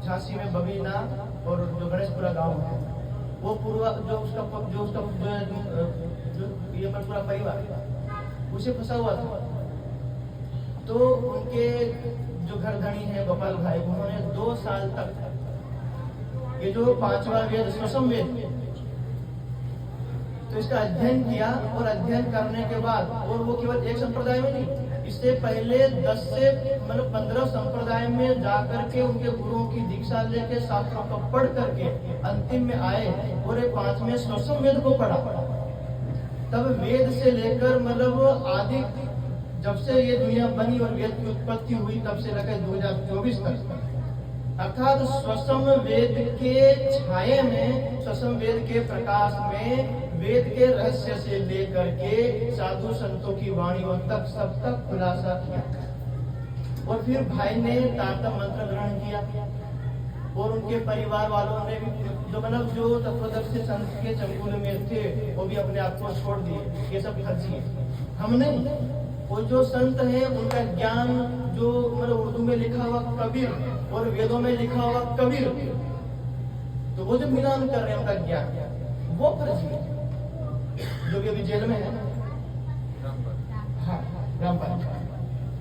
झांसी में बबीना और जो गणेशपुरा गांव है, वो पूरा जो ये पूरा परिवार उसे फंसा हुआ था। तो उनके जो घरधनी है गोपाल भाई, उन्होंने 2 साल तक ये जो 5वां वेद स्वसम वेद, तो इसका अध्ययन किया। और अध्ययन करने के बाद, और वो केवल एक संप्रदाय में नहीं, इससे पहले 10 से 15 संप्रदाय में जाकर के उनके गुरुओं की दीक्षा लेके शास्त्रों को पढ़ करके अंतिम में आए और 5वें स्वसम वेद को पढ़ा। तब वेद से लेकर आदि जब से ये दुनिया बनी और वेद की उत्पत्ति हुई तब से लेकर 2024 तक, अर्थात स्वसम वेद के छाये में, स्वसम वेद के प्रकाश में, वेद के रहस्य से लेकर के साधु संतों की वाणियों तक सब तक खुलासा किया। और फिर भाई ने तारतम मंत्र ग्रहण किया और उनके परिवार वालों ने भी जो तत्वदर्शी संत के चंगुल में थे वो भी अपने आप को छोड़ दिए। ये सब फर्जी है, हम नहीं। वो जो संत है उनका ज्ञान जो उर्दू में लिखा हुआ कबीर और वेदों में लिखा हुआ कबीर, तो वो जो मिलान कर रहे हैं उनका ज्ञान, वो फर्जी है, जो भी अभी जेल में है। हाँ, रामपाल,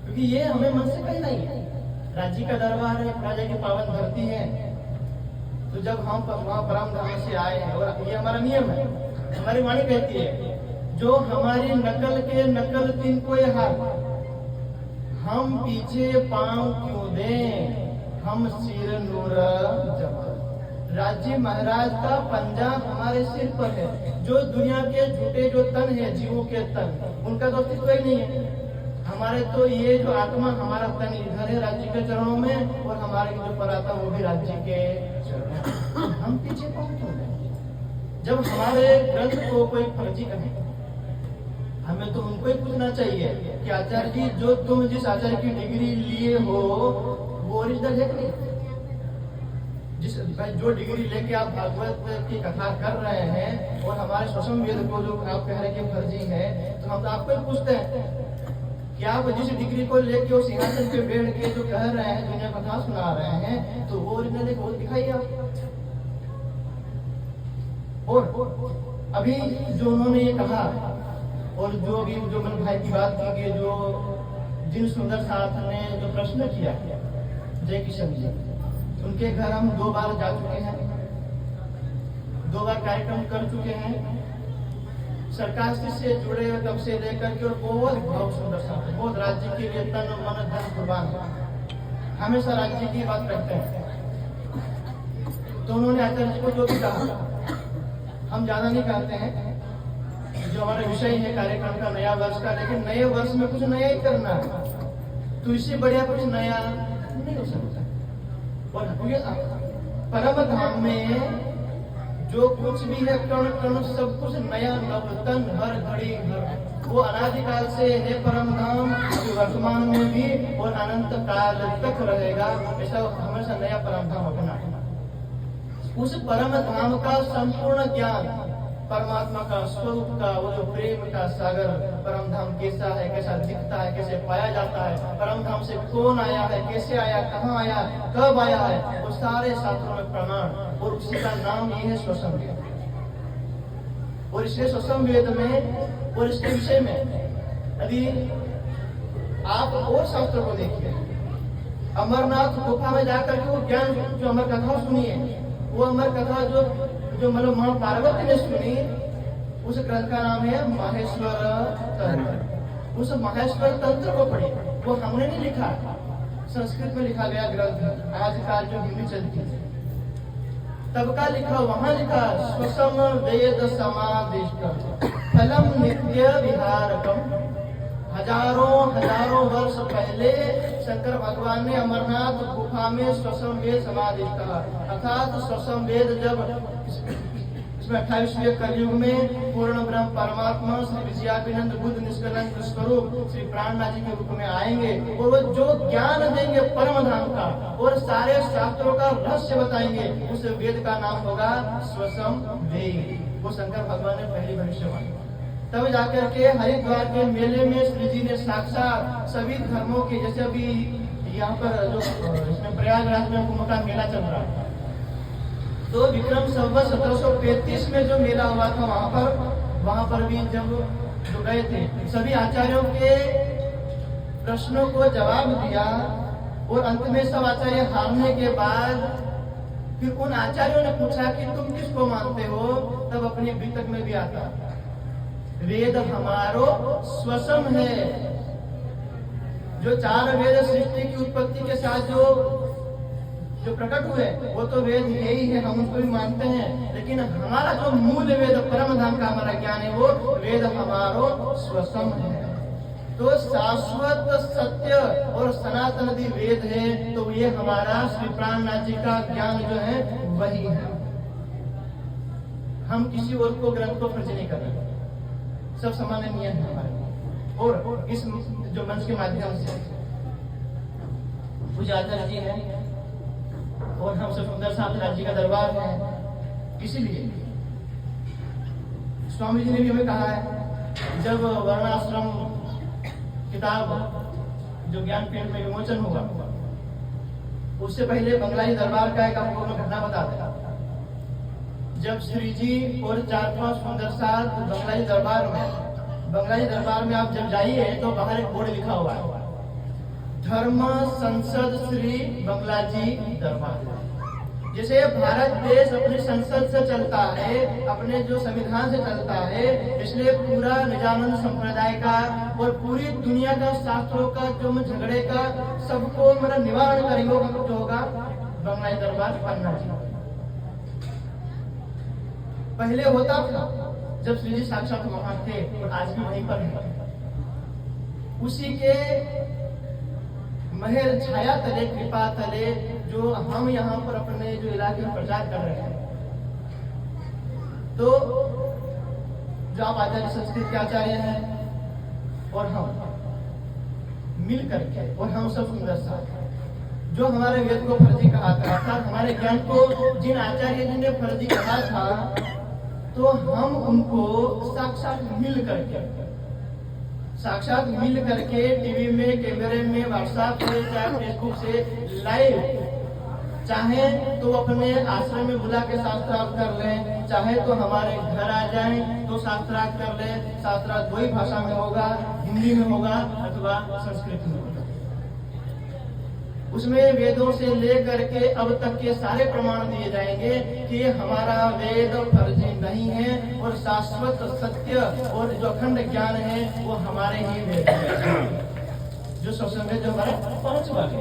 क्योंकि ये हमें मन से कहीं नहीं है। राज्य का दरबार है, राजा की पावन धरती है। तो जब हम वहाँ परम धाम से आए हैं, और ये हमारा नियम है, हमारी वाणी कहती है, जो हमारी नकल के नकल तिनको हार, हम पीछे पांव क्यों दें, हम सिर नूर जमा। राज्य महाराज का पंजा हमारे सिर पर है। जो दुनिया के झूठे जो तन है, जीवों के तन, उनका तो अस्तित्व ही नहीं है। हमारे तो ये जो आत्मा, हमारा तन इधर है राज्य के चरणों में, और हमारे जो परात्मा वो भी राज्य के चरणों में। हम पीछे कौन क्यों हैं? जब हमारे ग्रंथ को कोई फर्जी कहे, हमें तो उनको ही पूछना चाहिए कि आचार्य जी, जो तुम जिस आचार्य की डिग्री लिए हो वो ओरिजिनल है कि नहीं? जो डिग्री लेके आप भागवत की कथा कर रहे हैं और हमारे स्वसम वेद को जो आप कह रहे हैं कि फर्जी है, तो हम तो आपको ही पूछते हैं कि आप जिस डिग्री को लेके उस सिंहासन पे बैठ के जो कह रहे हैं, दुनिया कथा सुना रहे हैं, तो वो ओरिजिनल है, वो दिखाइए आप। और अभी जो उन्होंने ये कहा, और जो भी जो मेरे भाई की बात की कि जो जिन सुंदर साथ ने जो प्रश्न किया, जय किशन जी, उनके घर हम 2 बार जा चुके हैं, 2 बार कार्यक्रम कर चुके हैं। सरकार से जुड़े हुए तब से लेकर के, और बहुत सुंदर साथ, बहुत राज्य के लिए तन मन धन कुर्बान, हमेशा राज्य की बात करते हैं। तो उन्होंने आचार्य जी को जो भी कहा, हम ज्यादा नहीं कहते हैं, जो हमारा विषय है कार्यक्रम का नया वर्ष का, लेकिन नए वर्ष में कुछ नया ही करना है, तो इससे बढ़िया कुछ नया नहीं हो सकता। और परम धाम में जो कुछ भी है, कण कण सब कुछ नया, नवतन, हर घड़ी हर, वो अनादिकाल से है परम धाम, वर्तमान में भी और अनंत काल तक रहेगा। ऐसा हमेशा नया परम धाम अपना। उस परम धाम का संपूर्ण ज्ञान, परमात्मा का स्वरूप का, वो जो प्रेम का सागर, परम धाम कैसा है, कैसा दिखता है, कैसे पाया जाता है, परम धाम से कौन आया है, कैसे आया, कहाँ आया, कब आया है, वो सारे शास्त्रों में प्रमाण, और उसी का नाम ये है स्वसम वेद। और इसलिए स्वसम वेद में और इसके विषय में यदि आप और शास्त्रों को देखिए, अमरनाथ गुफा में जाकर के वो ज्ञान जो अमर कथा सुनिए, वो अमर कथा जो मां पार्वती ने सुनी, उस ग्रंथ का नाम है माहेश्वर तंत्र। उस माहेश्वर तंत्र को पढ़िए, वो हमने नहीं लिखा, संस्कृत में लिखा गया ग्रंथ, आजकल जो हिंदी चलती है तब का लिखा, वहां लिखा स्वसम वेद समादिष्ट फलम नित्य विहारकम। हजारों वर्ष पहले शंकर भगवान ने अमरनाथ गुफा में स्वसम वेद समादिष्ट, अर्थात स्वसम वेद जब इसमें 28वें कलयुग में पूर्ण ब्रह्म परमात्मा श्री विजयाभिनंद बुद्ध निष्कलंक स्वरूप श्री प्राणनाथ जी के रूप में आएंगे, और वो जो ज्ञान देंगे परम धाम का और सारे शास्त्रों का रहस्य बताएंगे, उस वेद का नाम होगा स्वसम वेद। वो शंकर भगवान ने पहली भविष्यवाणी। तब जाकर के हरिद्वार के मेले में श्री जी ने साक्षात सभी धर्मों के, जैसे अभी यहाँ पर जो इसमें प्रयागराज में कुंभ का मेला चल रहा है, तो विक्रम संवत 1735 में जो मेला हुआ था वहां पर भी जब जो गए थे, सभी आचार्यों के प्रश्नों को जवाब दिया और अंत में सब आचार्य हारने के बाद फिर उन आचार्यों ने पूछा कि तुम किसको मानते हो, तब अपनी वितक में भी आता वेद हमारो स्वसम है। जो 4 वेद सृष्टि की उत्पत्ति के साथ जो प्रकट हुए वो तो वेद यही है, हम उसको भी मानते हैं, लेकिन हमारा जो मूल वेद परम धाम का हमारा ज्ञान है वो वेद हमारो स्वसम है। तो शाश्वत सत्य और सनातन यदि वेद है तो ये हमारा श्री प्राणनाथ जी का ज्ञान जो है वही है। हम किसी और को ग्रंथ को फर्जी नहीं कर रहे, सब सामान्य नियम है हमारे। और इस जो मंच के माध्यम से पूज्य आचार्य जी हैं और हम सब सुंदर साथ जी का दरबार है, इसीलिए स्वामी जी ने भी हमें कहा है जब वर्णाश्रम किताब जो ज्ञानपीठ में विमोचन होगा उससे पहले बंगलाई दरबार का एक आपको मैं घटना बताते हैं। जब श्री जी और 4-5 सुंदर साथ बंगलाई दरबार में आप जब जाइए तो बाहर एक बोर्ड लिखा हुआ है, धर्म संसद श्री बंगला जी दरबार। जैसे भारत देश अपनी संसद से चलता है, अपने जो संविधान से चलता है, इसलिए पूरा निजानंद संप्रदाय का और पूरी दुनिया का शास्त्रों का जो झगड़े का सबको मतलब निवारण करेंगे जो होगा बंगलाई दरबार पन्ना जी। पहले होता था जब श्री जी साक्षात वहां थे और आज भी वहीं पर है, उसी के महर छाया तले कृपा तले जो हम यहाँ पर अपने जो इलाके में प्रचार कर रहे हैं, तो जो आप आचार्य संस्कृत के आचार्य हैं और हम मिल करके और हम सब सुंदर साथ जो हमारे वेद को फर्जी कहा था, अर्थात हमारे ज्ञान को जिन आचार्य जी ने फर्जी कहा था, तो हम उनको साक्षात मिल करके टीवी में, कैमरे में, व्हाट्सएप से, चाहे फेसबुक से लाइव, चाहे तो अपने आश्रम में बुला के शास्त्रार्थ कर लें, चाहे तो हमारे घर आ जाएं तो शास्त्रार्थ कर लें। शास्त्रार्थ वही भाषा में होगा, हिंदी में होगा अथवा संस्कृत में होगा। उसमें वेदों से लेकर के अब तक के सारे प्रमाण दिए जाएंगे कि हमारा वेद फर्जी नहीं है और शाश्वत सत्य और जो अखंड ज्ञान है वो हमारे ही वेद है, जो सबसे जो हमारा पहुंच वाले।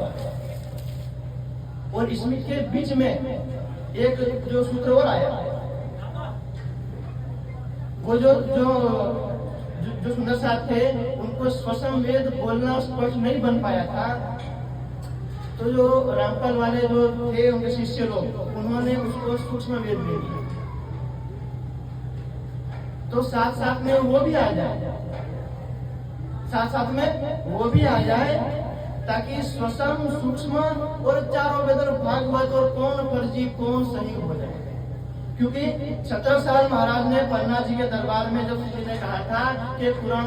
और इसमें के बीच में एक जो सूत्र और आया, वो जो सुंदर साथ थे उनको स्वसम वेद बोलना स्पष्ट नहीं बन पाया था, तो जो रामपाल वाले जो थे उनके शिष्य लोग, उन्होंने उसको सूक्ष्म वेद दे दिया, तो साथ में वो भी आ जाए, साथ में वो भी आ जाए, ताकि स्वसम सूक्ष्म और चारों वेद भागवत और कौन फर्जी कौन सही हो जाए। क्योंकि 17 साल महाराज ने पन्ना जी के दरबार में जब किसी ने कहा था कि पुराण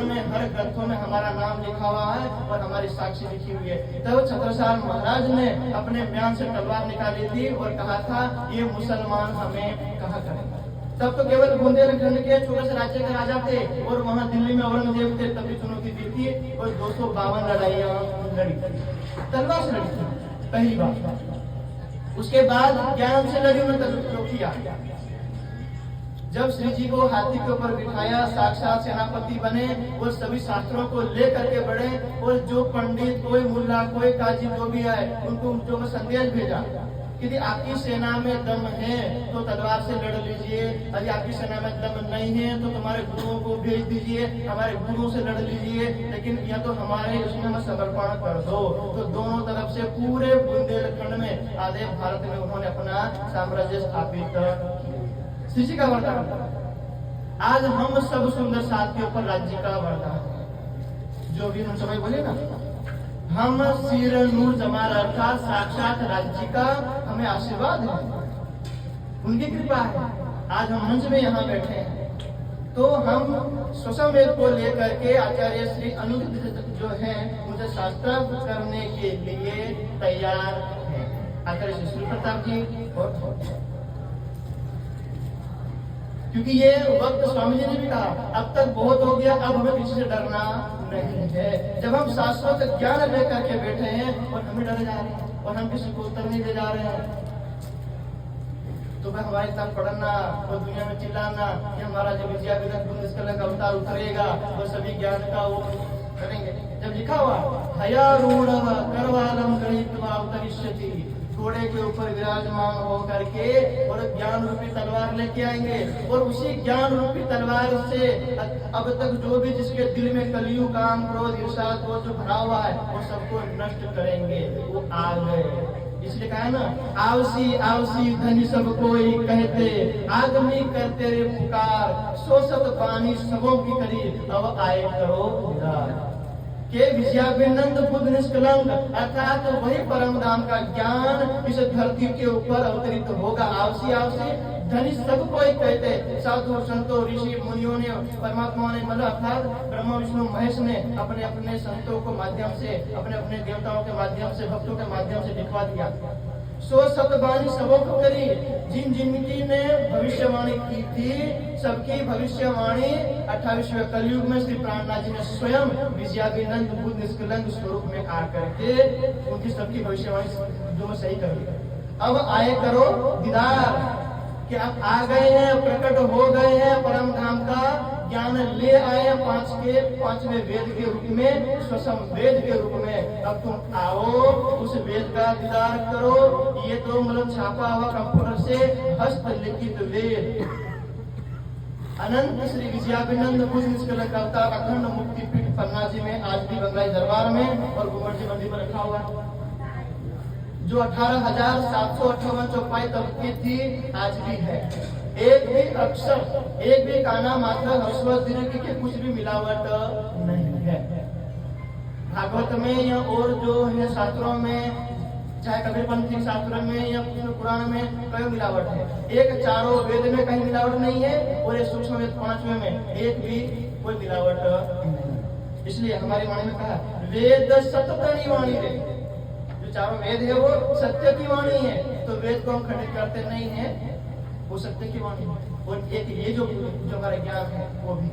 में हर ग्रंथों में हमारा नाम लिखा हुआ है और हमारी साक्षी लिखी हुई है, तब 17 साल महाराज ने अपने बयान से तलवार निकाली थी और कहा था ये मुसलमान हमें कहा करेंगे। तब तो केवल बुंदेलखंड के छोटे से राज्य के राजा थे और वहाँ दिल्ली में औरंगजेब थे, तभी चुनौती दी थी और 252 लड़ाइयाँ लड़ी, तलवार से लड़ी थी पहली बार। उसके बाद ज्ञान से लड़ी उन्होंने किया। जब श्री जी को हाथी के ऊपर बिठाया, साक्षात सेनापति बने और सभी शास्त्रों को लेकर के बढ़े, और जो पंडित, कोई मुल्ला, कोई काजी जो भी है, उनको जो मैं संदेश भेजा कि आपकी सेना में दम है तो तलवार से लड़ लीजिए, यदि आपकी सेना में दम नहीं है तो तुम्हारे गुरुओं को भेज दीजिए, हमारे गुरुओं से लड़ लीजिए, लेकिन या तो हमारे उसमें हमें समर्पण कर दो। तो दोनों तरफ से पूरे बुंदेलखंड में, आधे भारत में उन्होंने अपना साम्राज्य स्थापित किया। श्री जी का वरदान, आज हम सब सुंदर साथ के ऊपर राज्य का वरदान, जो भी हम समय बोले ना, हम सिर नूर जमा रखा, साक्षात राज्य का हमें आशीर्वाद है, उनकी कृपा है। आज हम मंच में यहाँ बैठे हैं तो हम स्वसम वेद को लेकर के आचार्य श्री अनुज जो हैं मुझे शास्त्रार्थ करने के लिए तैयार है। आकर श्री प्रताप जी और क्योंकि ये वक्त स्वामी जी ने भी कहा अब तक बहुत हो गया, अब हमें किसी से डरना नहीं है। जब हम शाश्वत ज्ञान लेकर के बैठे हैं और हमें डरे जा रहे हैं और हम किसी को उत्तर नहीं दे जा रहे हैं, तो मैं हमारे साथ पढ़ना और दुनिया में चिल्लाना कि हमारा जो विद्या विनक बुंदेलखंड का अवतार उतरेगा वो सभी ज्ञान का वो करेंगे। जब लिखा हुआ हयारूढ़ करवालम गृहीत्वा उतरिष्यति, घोड़े के ऊपर विराजमान होकर के और ज्ञान रूपी तलवार लेके आएंगे और उसी ज्ञान रूपी तलवार से अब तक जो भी जिसके दिल में कलयुग काम क्रोध ईर्ष्या को जो भरा हुआ है वो सबको नष्ट करेंगे। वो आ गए, इसलिए कहा है ना, आवसी आवसी धनी सब कोई कहते, आदमी करते रे पुकार, सो सत पानी सबों की करी, अब आए करो उधार। के विद्याविनंद बुद्ध निष्कलंक अर्थात वही परम धाम का ज्ञान इस धरती के ऊपर अवतरित होगा। आवसी आवसी धनी सब कोई कहते, साधु संतों ऋषि मुनियों ने परमात्मा ने मतलब अर्थात ब्रह्मा विष्णु महेश ने अपने अपने संतों को माध्यम से अपने अपने देवताओं के माध्यम से भक्तों के माध्यम से दिखवा दिया। सो सतबानी सबों को करी, जिन जिनकी ने भविष्यवाणी की थी सबकी भविष्यवाणी 28वें कलयुग में श्री प्राणनाथ जी ने स्वयं विद्याविनंद बुद्ध निष्कलंक स्वरूप में आकर के उनकी सबकी भविष्यवाणी जो सही कर दी। अब आए करो दीदार, कि आप आ गए हैं, प्रकट हो गए हैं, परम धाम का ज्ञान ले आए पांचवें वेद के रूप में, स्वसम वेद के रूप में। अब तुम आओ उस वेद का दीदार करो। ये तो मतलब छापा हुआ कंप्यूटर से हस्तलिखित वेद अनंत श्री विद्याविनंद बुद्ध निष्कलंक का अवतार अखंड मुक्ति पीठ पन्ना जी में आज भी बंगलाई दरबार में और घुमट जी मंदिर में रखा हुआ है, जो 18,758 चौपाई तक की थी आज भी है। एक भी अक्षर, एक भी काना मात्रा हर्षवर्धन की कुछ भी मिलावट नहीं है। भागवत में या और जो है शास्त्रों में, चाहे कबीरपंथी शास्त्रों में या कृष्ण पुराण में कई मिलावट है। एक चारों वेद में कहीं मिलावट नहीं है और एक सूक्ष्म वेद 5वें में एक भी कोई मिलावट नहीं। इसलिए हमारी वाणी में कहा वेद सततनी वाणी है, जो चारों वेद है वो सत्य की वाणी है, तो वेद को हम खंडित करते नहीं है, वो सत्य की वाणी है। और एक ये जो हमारा ज्ञान है वो भी,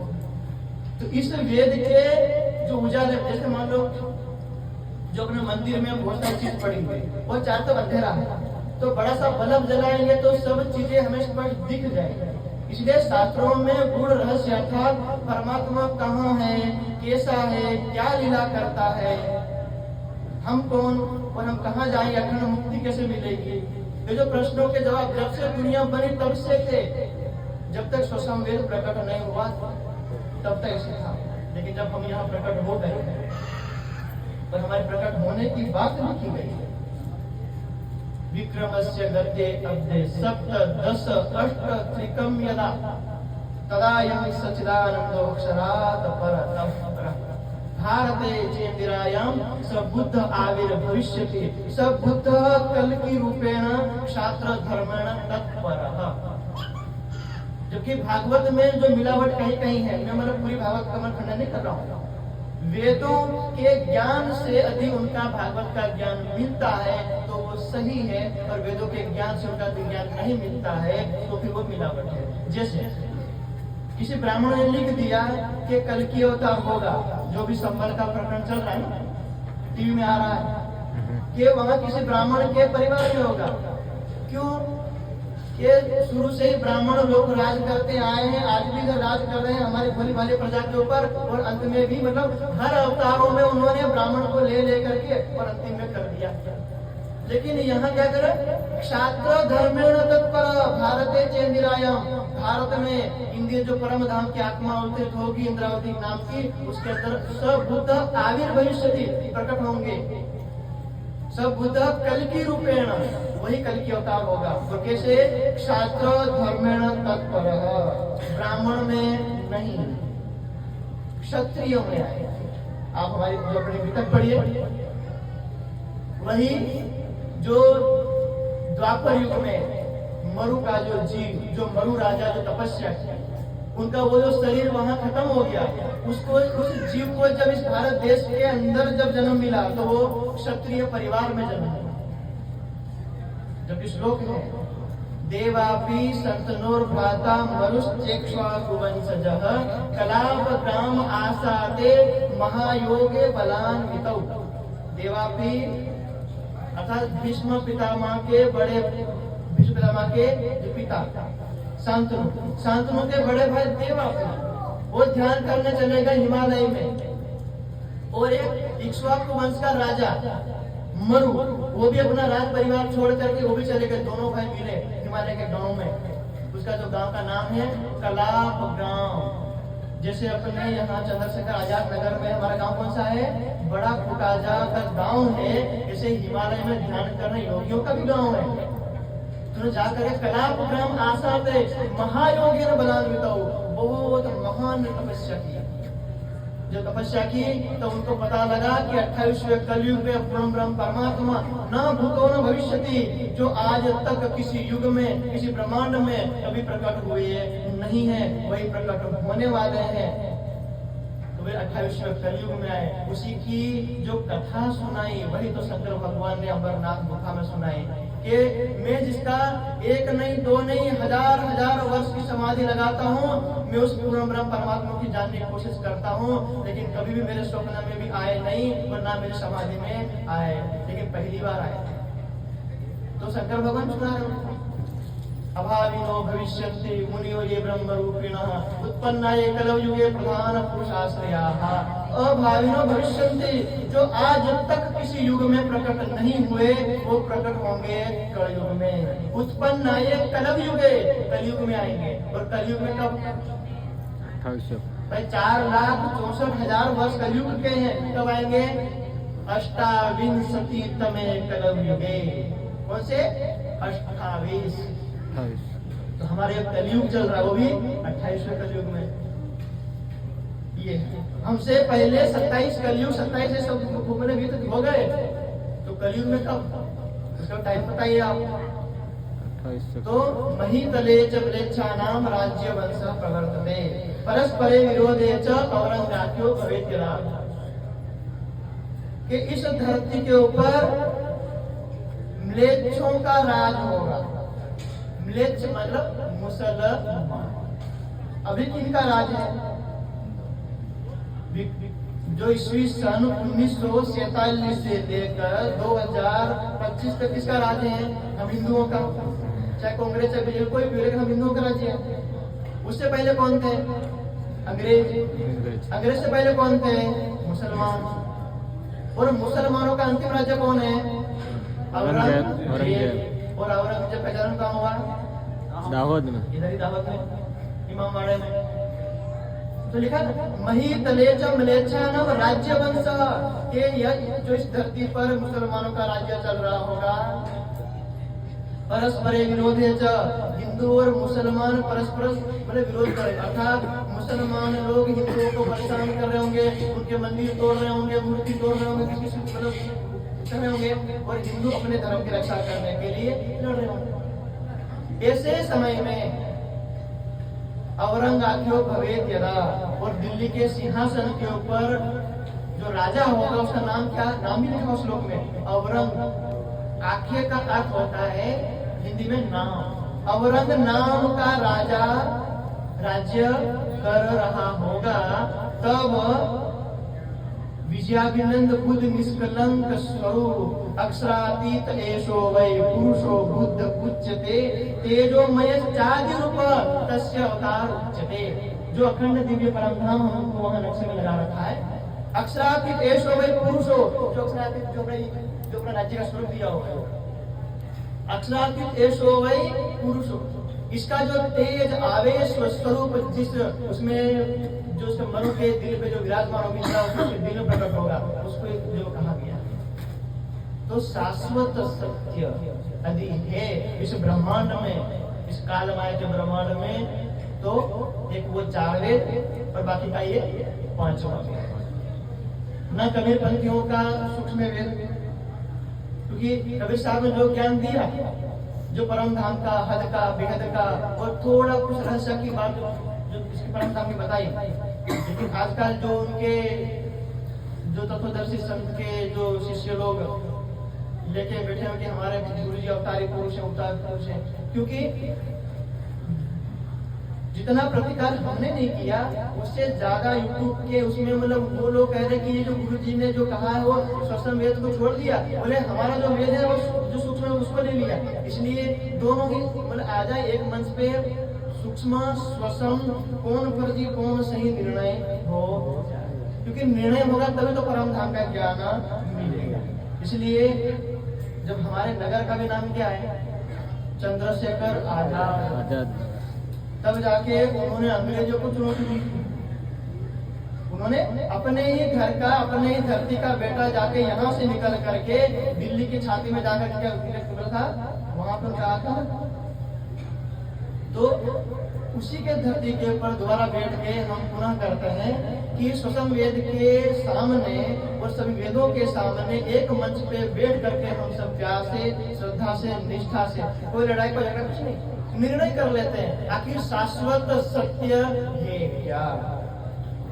तो इस वेद के जो उजाले, जैसे मान लो जो अपने मंदिर में बहुत सारी चीज पड़ी हुई वो चार तो अंधेरा है, तो बड़ा सा बल्ब जलाएंगे तो सब चीजें हमें स्पष्ट दिख जाएंगी। इसलिए शास्त्रों में गुण रहस्य अर्थात परमात्मा कहाँ है, कैसा है, क्या लीला करता है, हम कौन और हम कहाँ जाएंगे, अखंड मुक्ति कैसे मिलेगी, ये जो प्रश्नों के जवाब जब से दुनिया बनी तब से थे। जब तक स्वसम वेद प्रकट नहीं हुआ तब तक ऐसे था, लेकिन जब हम यहाँ प्रकट हो गए और हमारे प्रकट होने की बात लिखी गई है, विक्रमस्य गते अब्दे सप्त दश अष्ट त्रिकम यदा तदा यं सच्चिदानंदो अक्षरात् परतः भारते चेतिरायाम स बुद्ध आविर्भविष्यति स बुद्ध कल्कि रूपेण क्षात्र धर्मेण तत्परः। जबकि भागवत में जो मिलावट कहीं कहीं है, मैं मतलब पूरी भागवत का मैं खंडन नहीं कर रहा हूँ, वेदों के ज्ञान से अधिक उनका भागवत का ज्ञान मिलता है तो वो सही है, और वेदों के ज्ञान से उनका ज्ञान नहीं मिलता है तो फिर वो मिलावट है। जैसे किसी ब्राह्मण ने लिख दिया कि कल की अवतार होगा, जो भी संबल का प्रकरण चल रहा है टीवी में आ रहा है कि वहां किसी ब्राह्मण के परिवार में होगा। क्यों? कि शुरू से ही ब्राह्मण लोग राज करते आए हैं, आज भी राज कर रहे हैं हमारे भली भाली प्रजा के ऊपर, और अंत में भी मतलब हर अवतारों में उन्होंने ब्राह्मण को ले लेकर के और अंतिम में कर दिया। लेकिन यहाँ क्या करें, क्षात्र धर्मेण तत्पर भारते चेंदिरायाम, भारत में इंद्र जो परम धाम की आत्मा अवतरित होगी इंद्रावती नाम की, उसके अंदर सब बुद्ध आविर्भविष्यति प्रकट होंगे, सब बुद्ध कल की रूपेण, वही कल की अवतार होगा। तो कैसे? क्षात्र धर्मेण तत्पर, ब्राह्मण में नहीं, क्षत्रियों में आए। आप हमारी जो अपनी पुस्तक पढ़िए, वही जो द्वापर युग में मरु का जो जीव, जो मरु राजा जो तपस्या की, उनका वो जो शरीर वहां खत्म हो गया, उसको उस जीव को जब इस भारत देश के अंदर जब जन्म मिला तो वो क्षत्रिय परिवार में जन्म लिया। जब श्लोक है देवापि संतनोर्भ्राता मरुश्चेक्ष्वाकुवंशजः कलाप ग्राम आसाते महायोगे बलान्वितौ। देवापि अर्थात भीष्म पितामह के बड़े, भीष्म पितामह के जो पिता शांतनु के बड़े भाई देवापि, वो ध्यान करने चले गए हिमालय में। और एक इक्ष्वाकु वंश का राजा मरु, वो भी अपना राज परिवार छोड़ करके वो भी चले गए। दोनों भाई मिले हिमालय के गांव में। उसका जो गांव का नाम है कलाप गांव। जैसे अपने यहाँ चंद्रशेखर आजाद नगर में हमारा गांव कौन सा है, बड़ा फुकाजा का गांव है। जैसे हिमालय में ध्यान करने योगियों का भी गांव है। तो जाकर कलाप ग्राम आशा पे महायोगी ने बलान्वित, बहुत महान तपस्या की। जो तपस्या की तो उनको पता लगा कि 28वें कलयुग में ब्रह्म परमात्मा न भूतो न भविष्यति, जो आज तक किसी युग में किसी ब्रह्मांड में कभी प्रकट हुए नहीं है, वही प्रकट होने वाले हैं। तो वे 28वें कलयुग में आए। उसी की जो कथा सुनाई वही तो शंकर भगवान ने अमरनाथ गुफा में सुनाई कि मैं जिसका एक नहीं दो नहीं हजार हजार वर्ष की समाधि लगाता हूँ, मैं उस पूर्ण ब्रह्म परमात्मा की जानने की कोशिश करता हूँ, लेकिन कभी भी मेरे स्वप्न में भी आए नहीं और ना मेरी समाधि में आए, लेकिन पहली बार आए। तो शंकर भगवान सुना रहे अभाविनो भविष्यन्ति मुनियो ये ब्रह्म रूपिणः उत्पन्ना ये कलयुगे प्रधान पुरुषाश्रयाः। अभाविनो भविष्यन्ति, जो आज तक किसी युग में प्रकट नहीं हुए वो प्रकट होंगे कलयुग में। उत्पन्ना ये कलयुगे, कलयुग में आएंगे। और कलयुग में कब, भाई 4,64,000 वर्ष कलयुग के हैं, कब आएंगे, अष्टाविंशतितमे कलयुगे। कौन से, 28। तो हमारे अब कलयुग चल रहा है, वो भी 28वें कलयुग में। ये हमसे पहले 27 कलयुग, 27 से सब घूमने भी हो गए, तो कलयुग में कब, उसका टाइम बताइए आप। तो महीतले च म्लेच्छानां राज्य वंश प्रवर्तते परस्परे विरोधे च औरंगाख्यो भवेत्यरा। कि इस धरती के ऊपर म्लेच्छों का राज होगा। म्लेच्छ मतलब मुसलमान। अभी किनका राज है, जो ईस्वी सन 1947 से लेकर 2025 तक किसका राज्य है, हम हिंदुओं का। चाहे कांग्रेस चाहे बीजेपी कोई भी, हम हिंदुओं का राज्य है। उससे पहले कौन थे, अंग्रेज। अंग्रेज से पहले कौन थे, मुसलमान। और मुसलमानों का अंतिम राज्य कौन है, औरंगजेब। और औरंगजेब का जन्म कहाँ हुआ, दाहोद में, इधर ही दाहोद में, इमामबाड़े में। तो लिखा महीतले च म्लेच्छानां राज्य वंश, के यह जो इस धरती पर मुसलमानों का राज्य चल रहा होगा। परस्परे विरोधे च, हिंदू और मुसलमान परस्पर विरोध करें, अर्थात मुसलमान लोग हिंदुओं को परेशान कर रहे होंगे, उनके मंदिर तोड़ रहे होंगे, मूर्ति तोड़ रहे होंगे, किसी कर रहे होंगे, और हिंदू अपने धर्म की रक्षा करने के लिए लड़ रहे होंगे। ऐसे समय में औरंगाख्यो भवेत्यदा, और दिल्ली के सिंहासन के ऊपर जो राजा होगा उसका नाम क्या, नाम भी लिखा उस श्लोक में, औरंग। आख्य का अर्थ होता है हिंदी में नाम। औरंग नाम का राजा राज्य कर रहा होगा, तब विजयाभिनंद बुद्ध निष्कलंक स्वरूप अक्षरातीत एषो वै पुरुषो बुद्ध उच्यते तेजोमय चादि रूप तस्य अवतार उच्यते। जो अखंड दिव्य परमधाम हमको वहां नक्शे में लगा रखा है, अक्षरातीत एषो वै पुरुषो, जो अक्षरातीत जो अपना राज्य का स्वरूप दिया हुआ है, अक्षरातीत एषो वै पुरुषो। इसका जो तेज आवेश स्वरूप जिस उसमें जो उसके मनु के दिल पे जो विराजमान होगा, उसके दिल में प्रकट होगा, उसको जो कहा गया। तो शाश्वत सत्य यदि है इस ब्रह्मांड में, इस कालमाय के ब्रह्मांड में, तो एक वो 4 वेद और बाकी का ये 5वां वेद। न कबीर पंथियों का सूक्ष्म वेद, क्योंकि कबीर साहब ने जो ज्ञान दिया, जो परम धाम का, हद का, बेहद का, और थोड़ा कुछ रहस्य की बात जो इसकी परंपरा हमने बताई। लेकिन आजकल जो उनके जो तत्वदर्शी संत के जो शिष्य लोग लेके बैठे हैं कि हमारे गुरु जी अवतारी पुरुष है, अवतार पुरुष है, क्योंकि जितना प्रतिकार हमने नहीं किया उससे ज्यादा यूट्यूब के उसमें मतलब वो लोग कह रहे हैं कि ये जो गुरु जी ने जो कहा है वो सूक्ष्म वेद को छोड़ दिया, बोले हमारा जो वेद है वो जो सूक्ष्म है उसको ले लिया। इसलिए दोनों ही मतलब आ जाए एक मंच पे, सूक्ष्म स्वसम कौन फर्जी कौन सही निर्णय हो, क्योंकि निर्णय होगा तभी तो परम धाम का ज्ञान मिलेगा। इसलिए जब हमारे नगर का भी नाम क्या है, चंद्रशेखर आजाद, तब जाके उन्होंने अंग्रेजों को चुनौती दी। उन्होंने अपने ही घर का, अपने ही धरती का बेटा जाके यहाँ से निकल करके दिल्ली की छाती में जाकर क्या था, वहां पर कहा था। तो उसी के धरती के ऊपर दोबारा बैठ के हम पुनः करते हैं कि स्वसम वेद के सामने और सभी वेदों के सामने एक मंच पे बैठ करके हम सब प्यार से, श्रद्धा से, निष्ठा से, कोई लड़ाई को झगड़ा कुछ नहीं, निर्णय कर लेते हैं आखिर शाश्वत सत्य है क्या।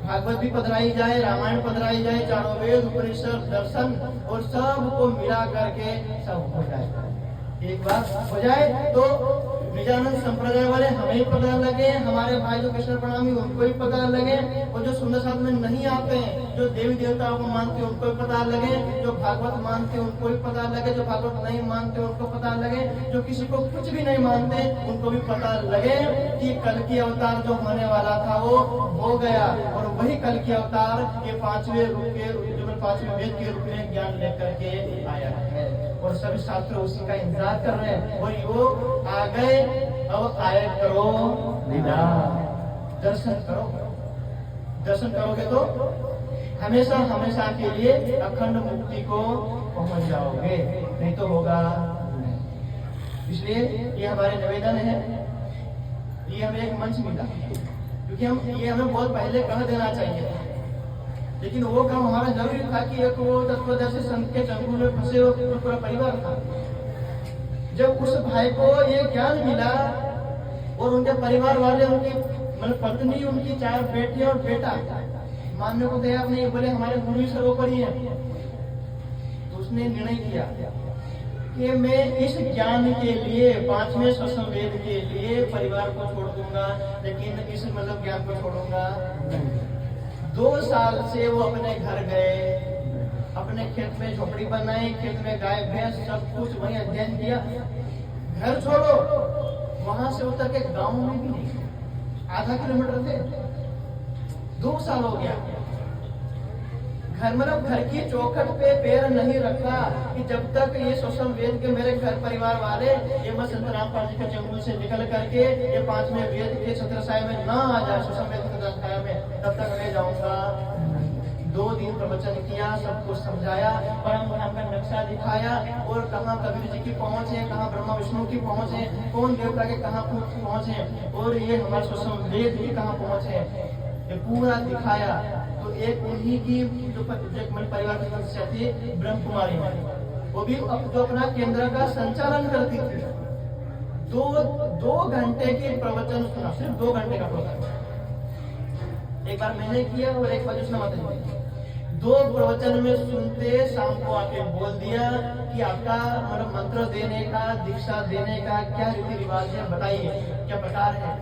भागवत भी पधराई जाए, रामायण पधराई जाए, चारों वेद, उपनिषद, दर्शन और सब को मिला करके सब हो जाए, एक बार हो जाए तो निजानंद संप्रदाय वाले हमें ही पता लगे, हमारे भाई जो कृष्ण प्रणामी उनको ही पता लगे, और जो सुंदर साथ में नहीं आते हैं, जो देवी देवताओं को मानते हैं उनको भी पता लगे, जो भागवत मानते हैं उनको भी पता लगे, जो भागवत नहीं मानते उनको पता लगे, जो किसी को कुछ भी नहीं मानते उनको भी पता लगे कि कल की अवतार जो होने वाला था वो हो गया, और वही कल की अवतार ये पांचवें रूप के, जो पांचवें वेद के रूप में ज्ञान लेकर के आया है, और सभी शास्त्र उसी का इंतजार कर रहे हैं। और वो आ गए, अब आए करो निदान, दर्शन करो। दर्शन करोगे तो हमेशा हमेशा के लिए अखंड मुक्ति को पहुंच जाओगे, नहीं तो होगा नहीं। इसलिए ये हमारे निवेदन है, ये हमें एक मंच मिला, क्योंकि हम ये हमें बहुत पहले कह देना चाहिए था, लेकिन वो काम हमारा जरूरी था कि एक वो तत्वदर्शी संत के चंगुल में फंसे हुए पूरा परिवार था। जब उस भाई को ये ज्ञान मिला और उनके परिवार वाले, उनकी मतलब पत्नी, उनकी 4 बेटे और बेटा मानने को तैयार नहीं, बोले हमारे गुरु सर्वोपरि है, तो उसने निर्णय किया कि मैं इस ज्ञान के लिए, 5वें स्वसम वेद के लिए परिवार को छोड़ दूंगा, लेकिन इस मतलब ज्ञान को छोड़ूंगा नहीं। 2 साल से वो अपने घर गए, अपने खेत में झोपड़ी बनाई, खेत में गाय भैंस सब कुछ वहीं अध्ययन किया। घर छोड़ो, वहां से उतर के गांव में भी नहीं, आधा किलोमीटर थे, 2 साल हो गया। घर मतलब घर की चौखट पे पैर नहीं रखा कि जब तक ये स्वसम वेद के मेरे घर परिवार वाले ये मैं संत रामपाल जी के जंगल से निकल करके ये 5वें वेद के छत्रछाया में ना आ जाए, स्वसम वेद के छत्रछाया में, तब तक मैं जाऊंगा। 2 दिन प्रवचन किया, सबको समझाया, परम धाम का नक्शा दिखाया, और कहाँ कबीर जी की पहुंच है, कहाँ ब्रह्मा विष्णु की पहुंच है, कौन देवता के कहाँ पहुंच है, और ये हमारे स्वसम वेद की कहाँ पहुंच है, ये पूरा दिखाया। तो एक उन्हीं की जो परिवार की सदस्य थी ब्रह्म कुमारी, वो भी जो अपना केंद्र का संचालन करती थी, 2 घंटे की प्रवचन सुना, सिर्फ 2 घंटे का प्रवचन। एक बार मैंने किया और एक बार उसने माता जी 2 प्रवचन में सुनते शाम को आके बोल दिया कि आपका मतलब मंत्र देने का, दीक्षा देने का क्या रीति रिवाज है, बताइए क्या प्रकार है,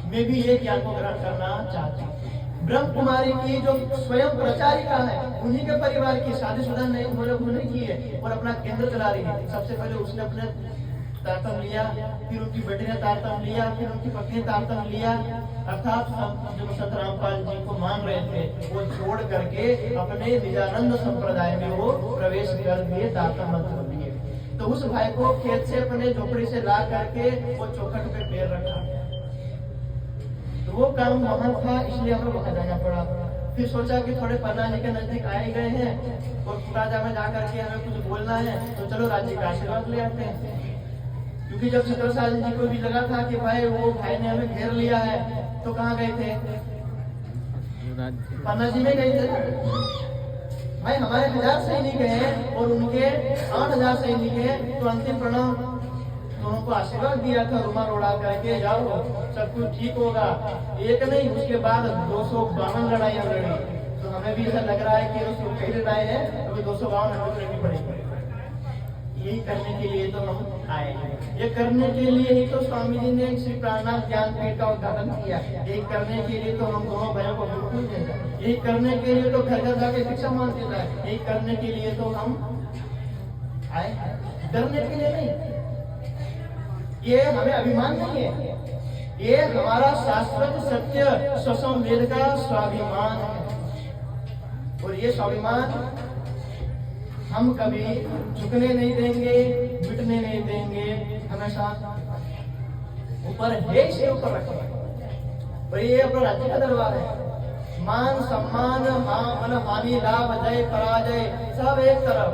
मैं भी ये ज्ञान को ग्रहण करना चाहती हूँ। ब्रह्म कुमारी की जो स्वयं प्रचारिका है, उन्हीं के परिवार की, शादीशुदा नहीं, उन्होंने की है और अपना केंद्र चला रही है। सबसे पहले उसने अपने तारतम लिया, फिर उनकी बेटी ने तारतम लिया, फिर उनकी पत्नी ने तारतम लिया, अर्थात जो संत रामपाल जी को मान रहे थे वो छोड़ करके अपने निजानंद संप्रदाय में वो प्रवेश कर दिए, तारतम मंत्र दिए। तो उस भाई को खेत से अपने झोपड़ी से ला करके वो चौखट पे पैर रखा, तो वो काम वहां था, इसलिए हमें वहां जाना पड़ा। फिर सोचा कि थोड़े पन्ना जी के नजदीक आए गए हैं और राजा में जाकर के हमें कुछ बोलना है, तो चलो राज्य का आशीर्वाद ले आते हैं। क्योंकि जब छत्रसाल जी को भी लगा था कि भाई वो भाई ने हमें घेर लिया है, तो कहाँ गए थे, पन्ना जी में गए थे। भाई हमारे 1000 सैनिक हैं और उनके 8000 सैनिक हैं, तो अंतिम प्रणाम तो उनको आशीर्वाद दिया था रुमाल उड़ा करके, जाओ सब कुछ ठीक होगा। एक नहीं, उसके बाद 252 लड़ाइयां लड़ी। तो हमें भी ऐसा लग रहा है कि उसको पहले लड़ाई है, अभी 252 हमें लड़नी पड़ेगी। यही करने के लिए तो हम आए हैं। ये करने के लिए ही तो स्वामी जी ने श्री प्राणनाथ ज्ञानपीठ का उद्घाटन किया। यही करने के लिए तो हम दोनों भाइयों को गुरुकुल देता है। यही करने के लिए तो घर घर जाके शिक्षा मान देता है। यही करने के लिए तो हम आए, डरने के लिए नहीं। ये हमें अभिमान नहीं है, ये हमारा शाश्वत सत्य स्वसम वेद का स्वाभिमान है। और ये स्वाभिमान हम कभी झुकने नहीं देंगे, मिटने नहीं देंगे, हमेशा ऊपर है, से ऊपर रखेंगे। और ये अपना राज्य का दरबार है। मान सम्मान हानि लाभ जय पराजय सब एक तरफ,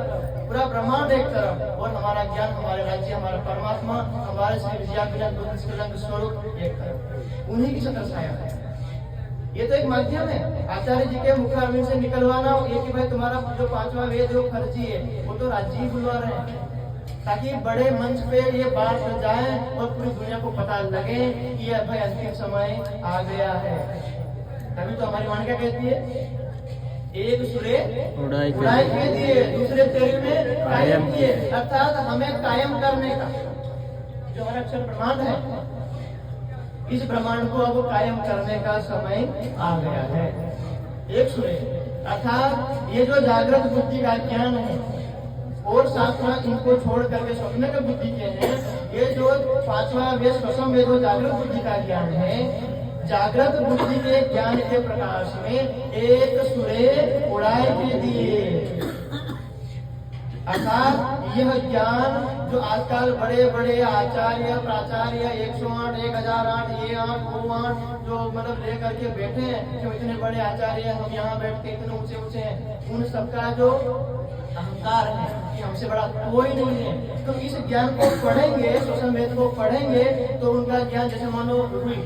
पूरा ब्रह्मांड एक तरफ, और हमारा ज्ञान, हमारे राज्य, हमारा परमात्मा, हमारे श्री विजयाभिनंद स्वरूप एक तरफ। उन्हीं की शक्ल छाया है। ये तो एक माध्यम है आचार्य जी के मुखारविंद से निकलवाना। ये कि भाई तुम्हारा जो 5वां वेद जो फर्जी है, वो तो राज्य ही बुलवा रहे हैं, ताकि बड़े मंच पे ये बात जाए और पूरी दुनिया को पता लगे कि ये भाई अंतिम समय आ गया है। तभी तो हमारी वाणी क्या कहती है, एक सुरे उड़ाई के दिए, दूसरे तेरे में कायम किए। अर्थात हमें कायम करने का जो हमारा अक्षर ब्रह्मांड है, इस ब्रह्मांड को अब कायम करने का समय आ गया है। एक सुने, अर्थात ये जो जागृत बुद्धि का ज्ञान है और सातवां इनको छोड़ करके स्वप्न का बुद्धि के हैं, ये जो 5वां वेद स्वसम वेद जागृत बुद्धि का ज्ञान है, जागृत बुद्धि के ज्ञान के प्रकाश में एक सुरे उड़ाए के दिए। अर्थात यह ज्ञान जो आजकल बड़े बड़े आचार्य प्राचार्य 108 1008 ये 8 वो 8 जो मतलब लेकर के बैठे हैं, जो इतने बड़े आचार्य, हम यहाँ बैठ के इतने ऊंचे ऊंचे हैं, उन सबका जो अहंकार है कि हमसे बड़ा कोई नहीं है। तो इस ज्ञान को पढ़ेंगे, स्वसम वेद को पढ़ेंगे, तो उनका ज्ञान जैसे मानो रुई,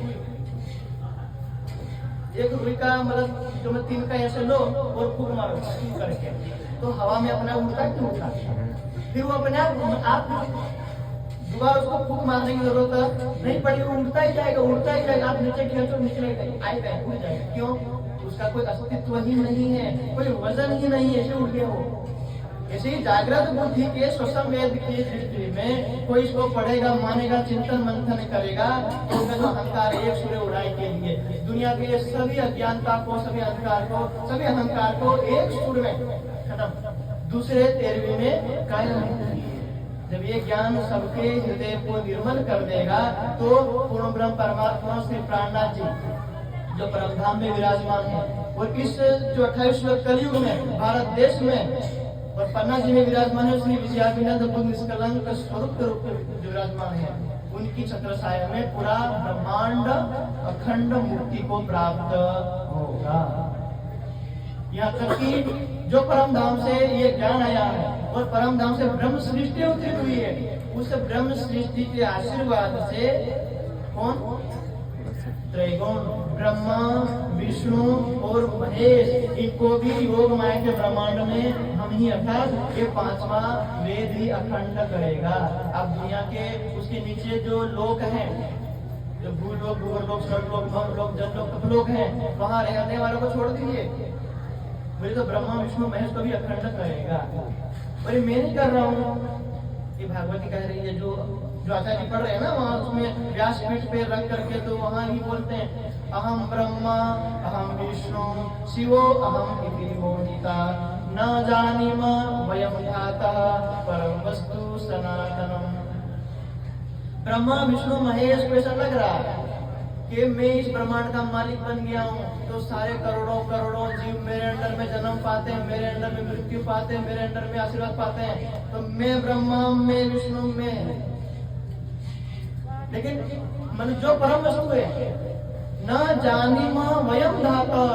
एक रुई का मतलब जो मैं 3 का ऐसे लो और फूक मारो करके, तो हवा में अपना उड़ता क्यों उड़ता, फिर वो अपने आप दोबारा उसको फूक मारने की जरूरत नहीं पड़ी, वो उड़ता ही जाएगा, उड़ता ही जाएगा। आप नीचे खींचो निकलेगा, आएगा, उड़ जाएगा। क्यों? उसका कोई अस्तित्व ही नहीं है, कोई वजन ही नहीं है, ऐसे उड़ गया वो। ऐसे ही जागृत बुद्धि के स्वसम वेद की दृष्टि में कोई इसको पढ़ेगा, मानेगा, चिंतन मंथन करेगा, तो उसका जो अहंकार एक सूर्य उड़ाई के लिए दुनिया के सभी अज्ञानता को, सभी अहंकार को, सभी अहंकार को एक सूर्य में खत्म, दूसरे 13वीं में कायम। जब ये ज्ञान सबके हृदय को निर्मल कर देगा, तो पूर्ण ब्रह्म परमात्मा श्री प्राणनाथ जी जो परमधाम में विराजमान है, और इस जो 28वें कलयुग में भारत देश में और पन्ना जी में विराजमान है श्री विजयाभिनंद बुद्ध निष्कलंक स्वरूप के रूप में विराजमान है, उनकी छत्र छाया में पूरा ब्रह्मांड अखंड मुक्ति को प्राप्त होगा। यहाँ तक कि जो परम धाम से ये ज्ञान आया है और परम धाम से ब्रह्म सृष्टि उत्पन्न हुई है, उस ब्रह्म सृष्टि के आशीर्वाद से कौन, त्रैगुण ब्रह्मा विष्णु और महेश, इनको भी योग माया के ब्रह्मांड में हम ही, अर्थात ये 5वां वेद ही अखंड करेगा। अब दुनिया के उसके नीचे जो लोक हैं, जो भूलोक, भूवर्लोक, स्वर्गलोक, भवलोक, जनलोक, तपलोक हैं, वहां रहने वालों को छोड़ दीजिए, मुझे तो ब्रह्मा विष्णु महेश को भी अखंड करेगा। और ये मैं नहीं कर रहा हूँ, ये भागवती कह रही है, जो आचार्य जी पढ़ रहे हैं ना, वहाँ उसमें व्यासपीठ पे रख करके तो वहाँ ही बोलते हैं, अहम ब्रह्मा अहम विष्णु शिवो अहम इति मोहिता न जानीम वयम ध्याता परम वस्तु सनातनम। ब्रह्मा विष्णु महेश को ऐसा लग रहा है कि मैं इस ब्रह्मांड का मालिक बन गया हूँ, तो सारे करोड़ों करोड़ों जीव मेरे अंडर में जन्म पाते हैं, मेरे अंडर में मृत्यु पाते हैं, मेरे अंडर में आशीर्वाद पाते हैं, तो मैं ब्रह्मा में विष्णु में। लेकिन मन जो परम वस्तु है, न जानीम वयम धाता,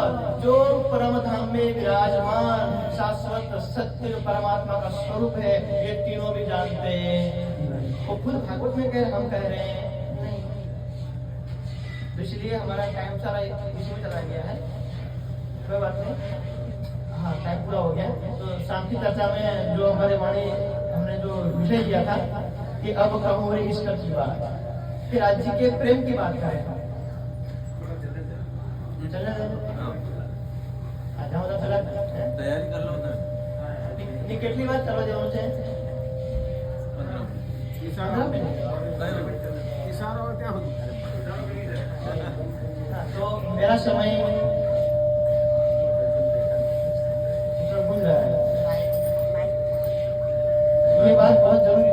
जो परम धाम में विराजमान शाश्वत सत्य जो परमात्मा का स्वरूप है, ये तीनों भी जानते हैं। वो खुद भागवत में कह, हम कह रहे हैं नहीं। तो इसलिए हमारा टाइम सारा इसमें चला गया है, कोई बात नहीं, हाँ टाइम पूरा हो गया। तो शांति चर्चा में जो हमारे वाणी हमने जो विषय दिया था कि अब कहूँ रे इश्क की बात, कि राज्य के प्रेम की बात करें। चलना आ जाओ ना, चला तैयारी कर लो ना। કેટલી વાર ચાલવા જવાનું છે? 15 મિનિટ। हाँ, तो मेरा समय भूल रहा है। ये बात बहुत जरूरी